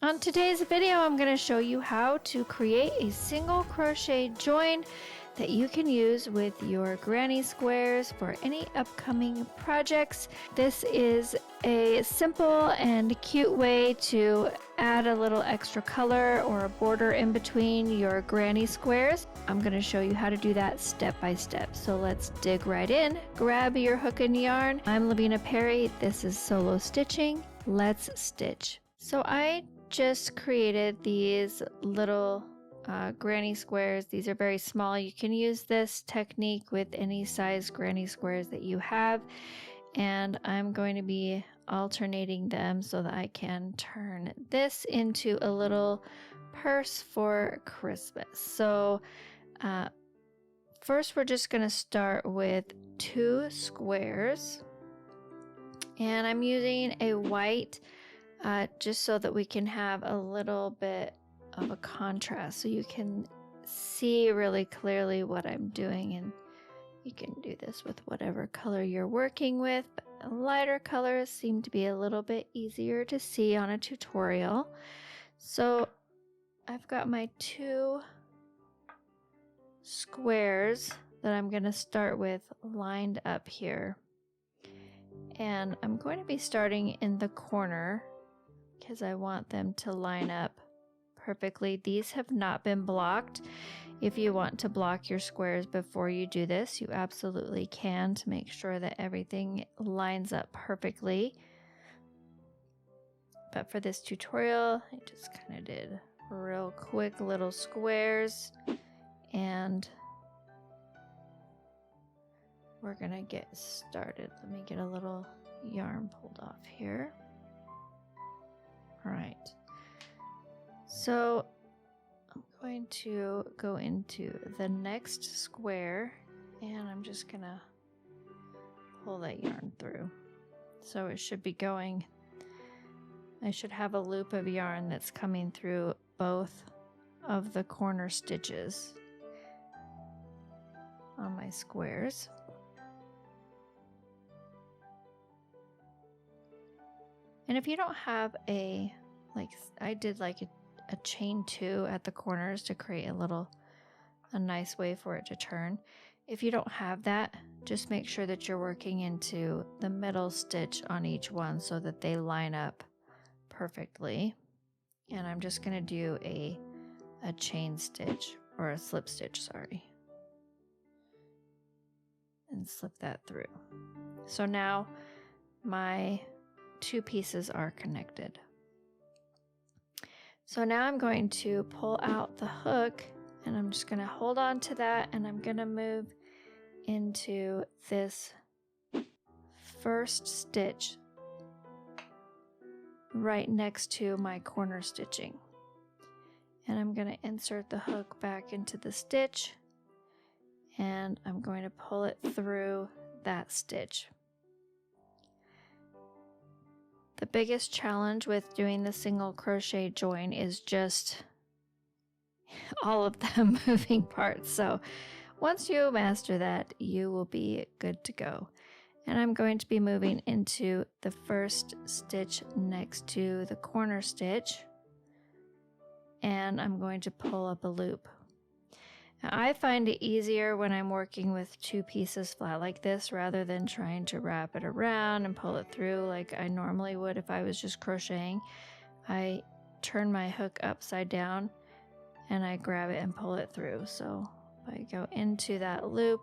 On today's video, I'm going to show you how to create a single crochet join that you can use with your granny squares for any upcoming projects. This is a simple and cute way to add a little extra color or a border in between your granny squares. I'm going to show you how to do that step by step. So let's dig right in. Grab your hook and yarn. I'm Lavina Perry. This is Solo Stitching. Let's stitch. So I just created these little granny squares. These are very small. You can use this technique with any size granny squares that you have. And I'm going to be alternating them so that I can turn this into a little purse for Christmas. So first we're just going to start with 2 squares. And I'm using a white just so that we can have a little bit of a contrast so you can see really clearly what I'm doing. And you can do this with whatever color you're working with, but lighter colors seem to be a little bit easier to see on a tutorial. So I've got my 2 squares that I'm going to start with lined up here. And I'm going to be starting in the corner because I want them to line up perfectly. These have not been blocked. If you want to block your squares before you do this, you absolutely can to make sure that everything lines up perfectly. But for this tutorial, I just kind of did real quick little squares, and we're gonna get started. Let me get a little yarn pulled off here. All right. So I'm going to go into the next square, and I'm just gonna pull that yarn through. So it should be going, I should have a loop of yarn that's coming through both of the corner stitches on my squares. And if you don't have a, like I did like a chain 2 at the corners to create a nice way for it to turn. If you don't have that, just make sure that you're working into the middle stitch on each one so that they line up perfectly. And I'm just going to do a chain stitch, or a slip stitch, sorry. And slip that through. So now my 2 pieces are connected. So now I'm going to pull out the hook, and I'm just going to hold on to that, and I'm going to move into this first stitch right next to my corner stitching. And I'm going to insert the hook back into the stitch, and I'm going to pull it through that stitch. The biggest challenge with doing the single crochet join is just all of the moving parts. So once you master that, you will be good to go. And I'm going to be moving into the first stitch next to the corner stitch, and I'm going to pull up a loop. Now, I find it easier when I'm working with 2 pieces flat like this rather than trying to wrap it around and pull it through like I normally would if I was just crocheting. I turn my hook upside down and I grab it and pull it through. So if I go into that loop,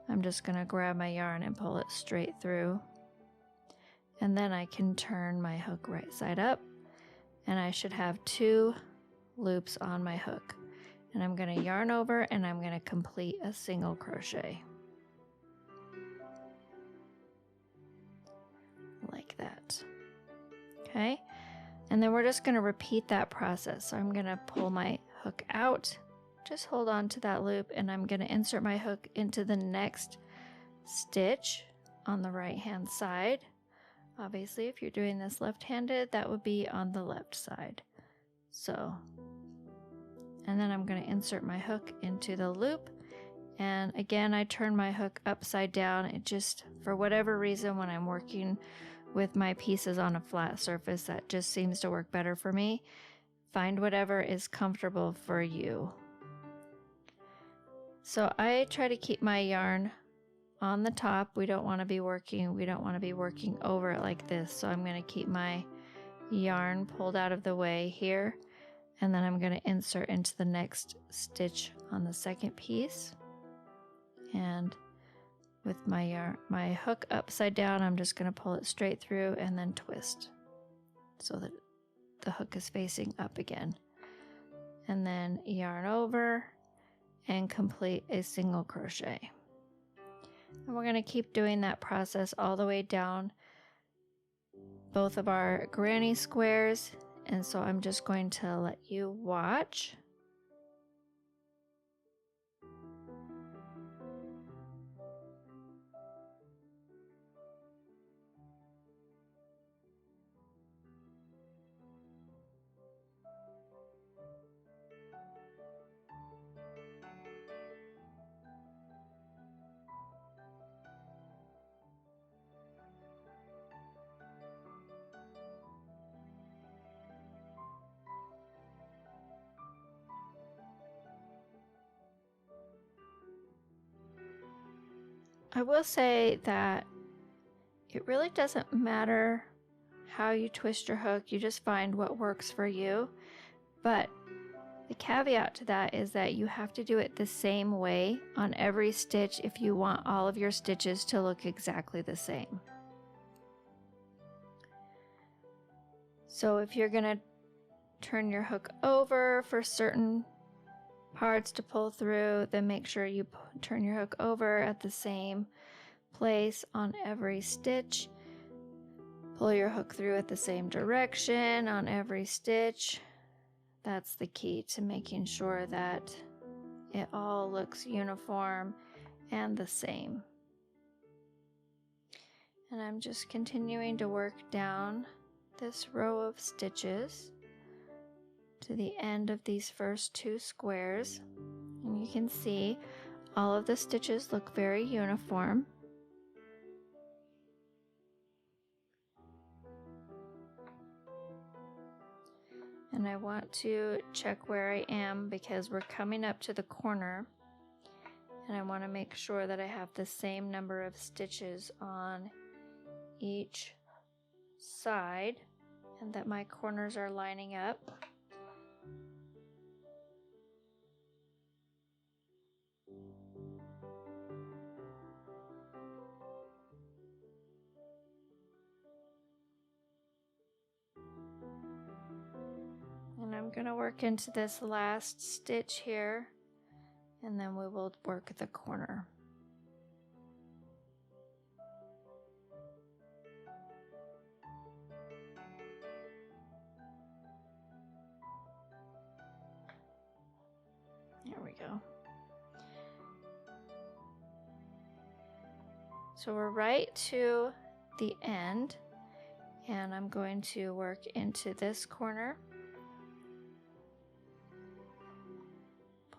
I'm just going to grab my yarn and pull it straight through. And then I can turn my hook right side up, and I should have 2 loops on my hook. And I'm going to yarn over, and I'm going to complete a single crochet. Like that. Okay? And then we're just going to repeat that process. So I'm going to pull my hook out, just hold on to that loop, and I'm going to insert my hook into the next stitch on the right hand side. Obviously, if you're doing this left-handed, that would be on the left side. So, and then I'm going to insert my hook into the loop, and again I turn my hook upside down. It just, for whatever reason, when I'm working with my pieces on a flat surface, that just seems to work better for me. find whatever is comfortable for you. So I try to keep my yarn on the top. We don't want to be working over it like this. So I'm going to keep my yarn pulled out of the way here, and then I'm going to insert into the next stitch on the second piece. And with my hook upside down, I'm just going to pull it straight through and then twist so that the hook is facing up again. And then yarn over and complete a single crochet. And we're going to keep doing that process all the way down both of our granny squares. And so I'm just going to let you watch. I will say that it really doesn't matter how you twist your hook, you just find what works for you. But the caveat to that is that you have to do it the same way on every stitch if you want all of your stitches to look exactly the same. So if you're going to turn your hook over for certain parts to pull through, then make sure you turn your hook over at the same place on every stitch. Pull your hook through at the same direction on every stitch. That's the key to making sure that it all looks uniform and the same. And I'm just continuing to work down this row of stitches to the end of these first two squares. And you can see all of the stitches look very uniform. And I want to check where I am because we're coming up to the corner, and I want to make sure that I have the same number of stitches on each side and that my corners are lining up. And I'm going to work into this last stitch here, and then we will work the corner. There we go. So we're right to the end, and I'm going to work into this corner.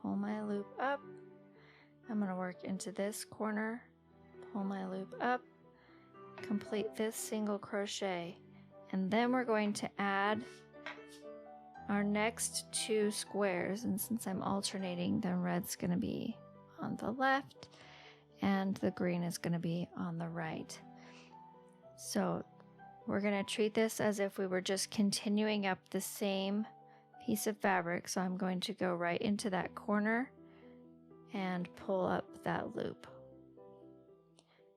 Pull my loop up. I'm going to work into this corner, pull my loop up, complete this single crochet, and then we're going to add our next two squares. And since I'm alternating, then red's going to be on the left and the green is going to be on the right. So we're going to treat this as if we were just continuing up the same piece of fabric. So I'm going to go right into that corner and pull up that loop.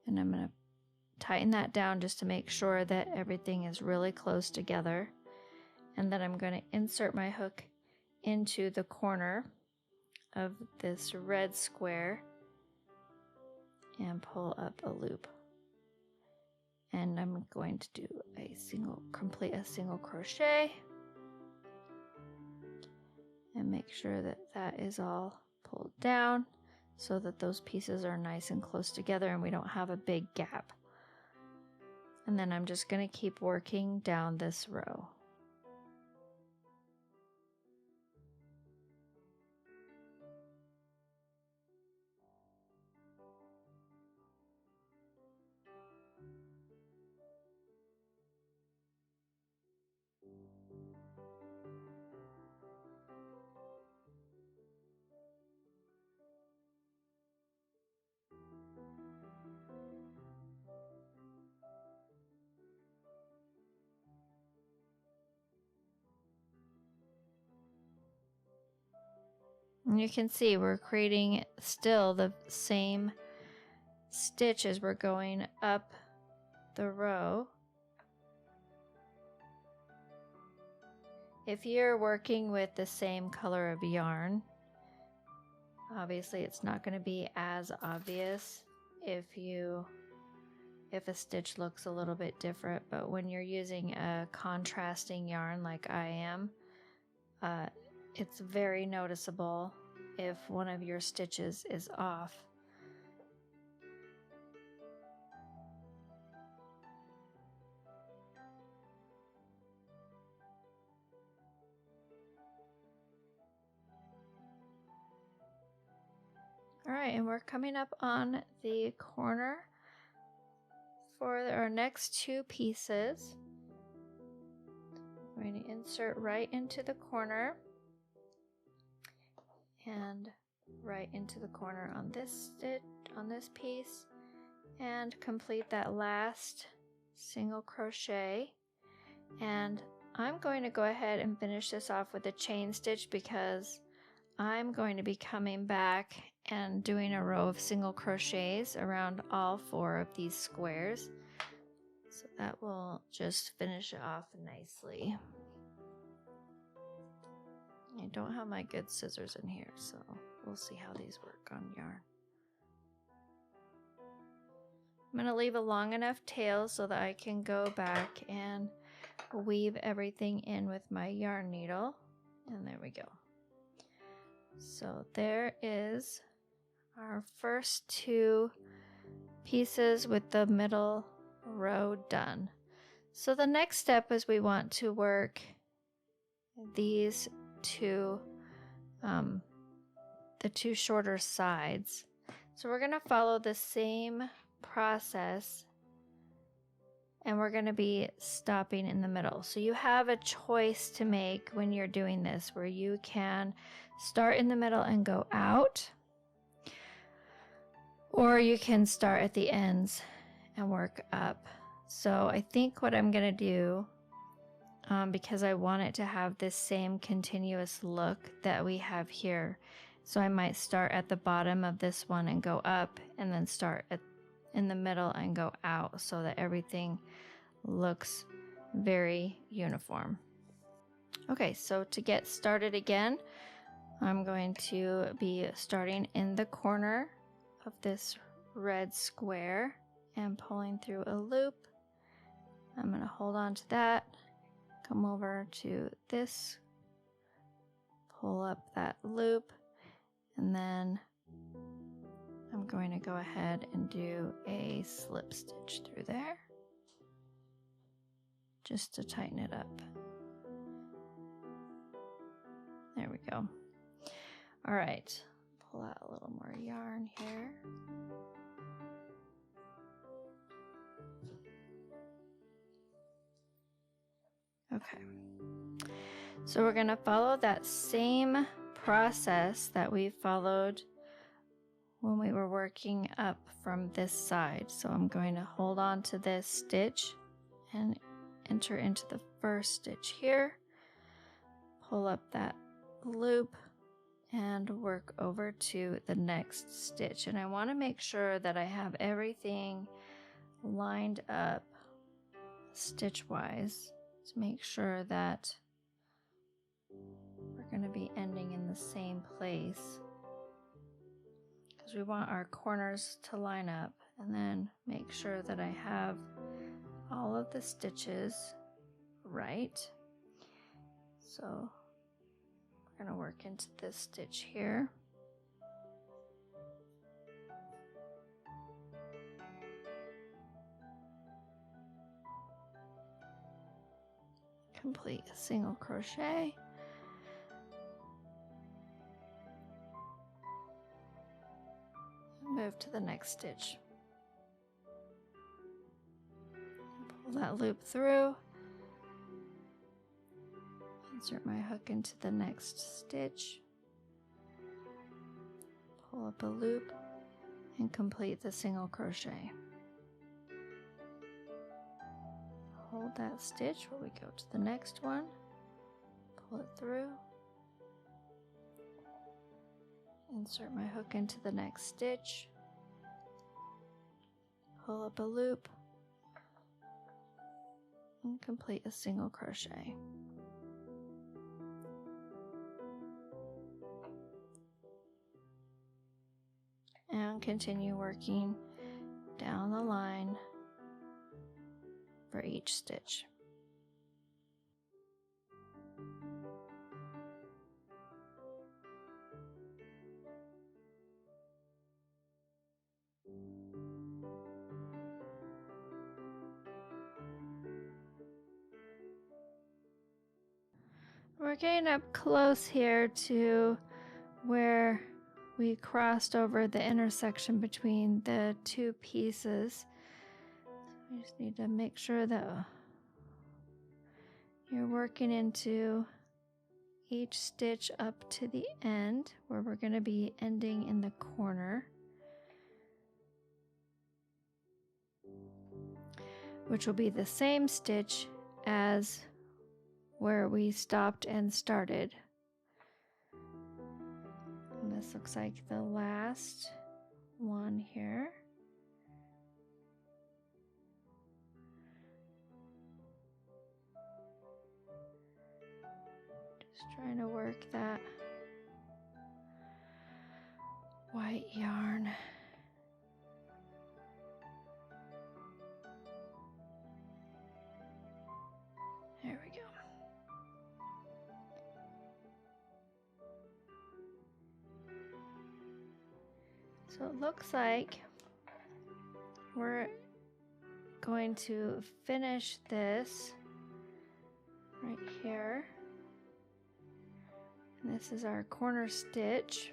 And I'm going to tighten that down just to make sure that everything is really close together. And then I'm going to insert my hook into the corner of this red square and pull up a loop. And I'm going to do complete a single crochet and make sure that that is all pulled down so that those pieces are nice and close together and we don't have a big gap. And then I'm just going to keep working down this row. And you can see we're creating still the same stitch as we're going up the row. If you're working with the same color of yarn, obviously it's not going to be as obvious if a stitch looks a little bit different, but when you're using a contrasting yarn like I am, it's very noticeable if one of your stitches is off. All right, and we're coming up on the corner for our next two pieces. I'm going to insert right into the corner and right into the corner on this stitch, on this piece, and complete that last single crochet. And I'm going to go ahead and finish this off with a chain stitch because I'm going to be coming back and doing a row of single crochets around all 4 of these squares. So that will just finish it off nicely. I don't have my good scissors in here, so we'll see how these work on yarn. I'm going to leave a long enough tail so that I can go back and weave everything in with my yarn needle. And there we go. So there is our first 2 pieces with the middle row done. So the next step is we want to work these 2 the 2 shorter sides. So we're going to follow the same process, and we're going to be stopping in the middle. So you have a choice to make when you're doing this, where you can start in the middle and go out, or you can start at the ends and work up. So I think what I'm going to do, because I want it to have this same continuous look that we have here, so I might start at the bottom of this one and go up, and then start in the middle and go out, so that everything looks very uniform. Okay, so to get started again, I'm going to be starting in the corner of this red square and pulling through a loop. I'm going to hold on to that, come over to this, pull up that loop, and then I'm going to go ahead and do a slip stitch through there just to tighten it up. There we go. All right, pull out a little more yarn here. Okay, so we're going to follow that same process that we followed when we were working up from this side. So I'm going to hold on to this stitch and enter into the first stitch here, pull up that loop, and work over to the next stitch. And I want to make sure that I have everything lined up stitch wise to make sure that we're going to be ending in the same place, because we want our corners to line up, and then make sure that I have all of the stitches right. So we're going to work into this stitch here. Complete a single crochet. Move to the next stitch. Pull that loop through. Insert my hook into the next stitch. Pull up a loop and complete the single crochet. Hold that stitch while we go to the next one. Pull it through. Insert my hook into the next stitch, pull up a loop, and complete a single crochet. And continue working down the line for each stitch. We're getting up close here to where we crossed over the intersection between the two pieces. So we just need to make sure that you're working into each stitch up to the end where we're going to be ending in the corner, which will be the same stitch as where we stopped and started. And this looks like the last one here. Just trying to work that white yarn. There we go. So it looks like we're going to finish this right here. And this is our corner stitch.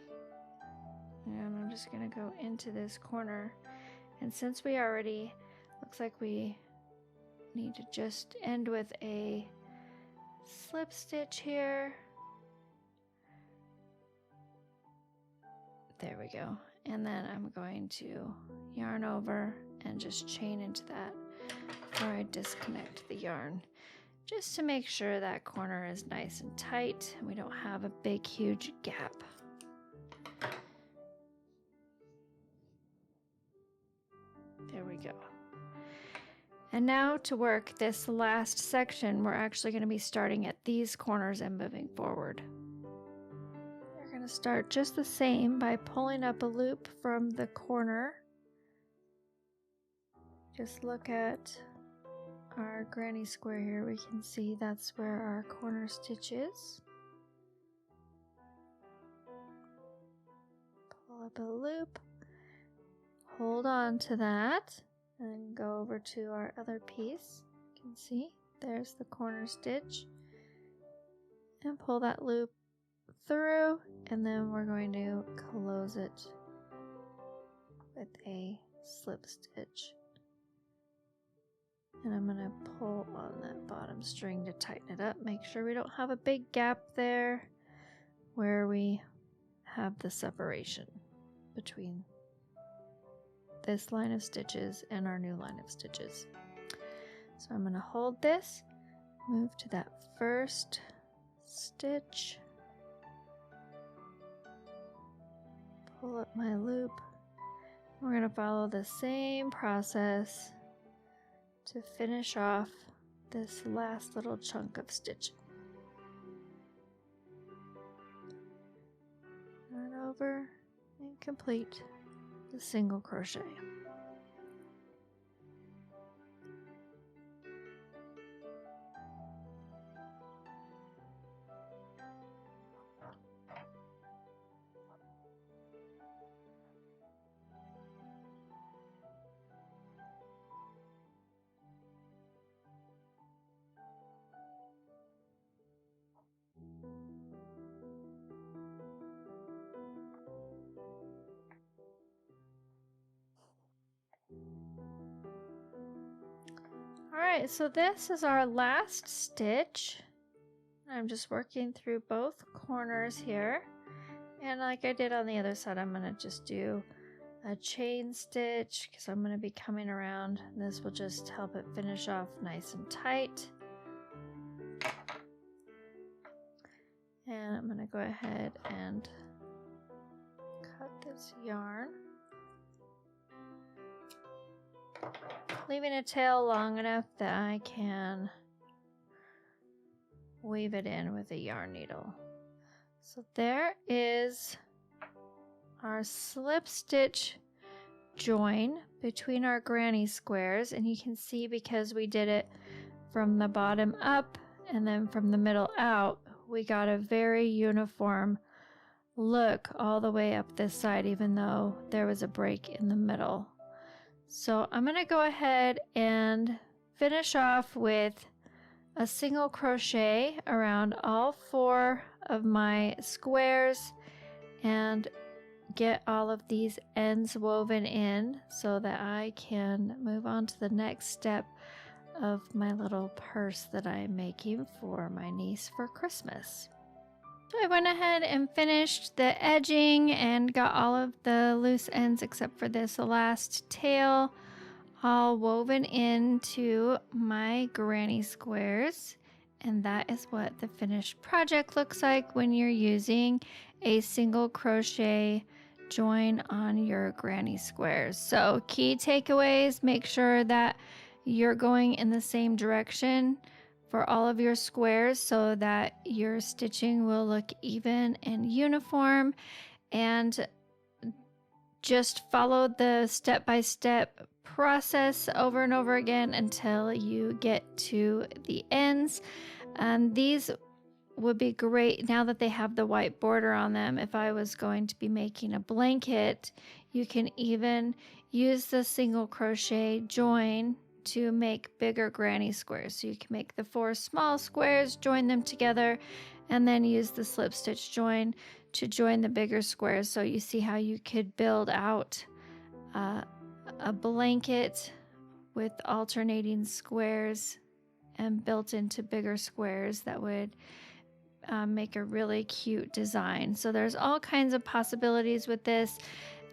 And I'm just going to go into this corner. And since we already, looks like we need to just end with a slip stitch here. There we go. And then I'm going to yarn over and just chain into that before I disconnect the yarn, just to make sure that corner is nice and tight and we don't have a big huge gap. There we go. And now to work this last section, we're actually going to be starting at these corners and moving forward. We're going to start just the same by pulling up a loop from the corner. Just look at our granny square here. We can see that's where our corner stitch is. Pull up a loop, hold on to that, and go over to our other piece. You can see there's the corner stitch, and pull that loop through, and then we're going to close it with a slip stitch. And I'm going to pull on that bottom string to tighten it up. Make sure we don't have a big gap there where we have the separation between this line of stitches and our new line of stitches. So I'm going to hold this, move to that first stitch, pull up my loop. We're going to follow the same process to finish off this last little chunk of stitching. Yarn over and complete the single crochet. Alright, so this is our last stitch. I'm just working through both corners here. And like I did on the other side, I'm going to just do a chain stitch because I'm going to be coming around. This will just help it finish off nice and tight. And I'm going to go ahead and this yarn, leaving a tail long enough that I can weave it in with a yarn needle. So there is our slip stitch join between our granny squares, and you can see because we did it from the bottom up and then from the middle out, we got a very uniform look all the way up this side, even though there was a break in the middle. So I'm going to go ahead and finish off with a single crochet around all 4 of my squares and get all of these ends woven in so that I can move on to the next step of my little purse that I'm making for my niece for Christmas. So I went ahead and finished the edging and got all of the loose ends except for this last tail all woven into my granny squares, and that is what the finished project looks like when you're using a single crochet join on your granny squares. So key takeaways: make sure that you're going in the same direction for all of your squares so that your stitching will look even and uniform, and just follow the step-by-step process over and over again until you get to the ends. And these would be great now that they have the white border on them. If I was going to be making a blanket, you can even use the single crochet join to make bigger granny squares. So you can make the 4 small squares, join them together, and then use the slip stitch join to join the bigger squares. So you see how you could build out a blanket with alternating squares and built into bigger squares that would make a really cute design. So there's all kinds of possibilities with this.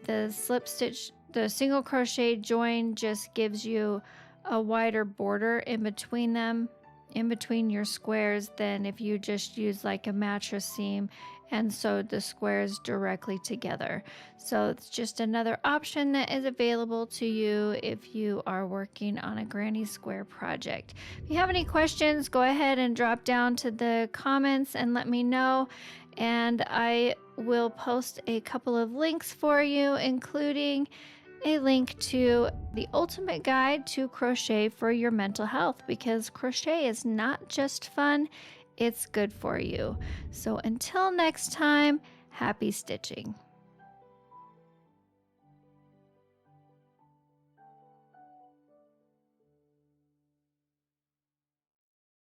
The slip stitch, the single crochet join just gives you a wider border in between them, in between your squares, than if you just use like a mattress seam and sewed the squares directly together. So it's just another option that is available to you if you are working on a granny square project. If you have any questions, go ahead and drop down to the comments and let me know, and I will post a couple of links for you, including a link to the ultimate guide to crochet for your mental health, because crochet is not just fun, it's good for you. So until next time, happy stitching.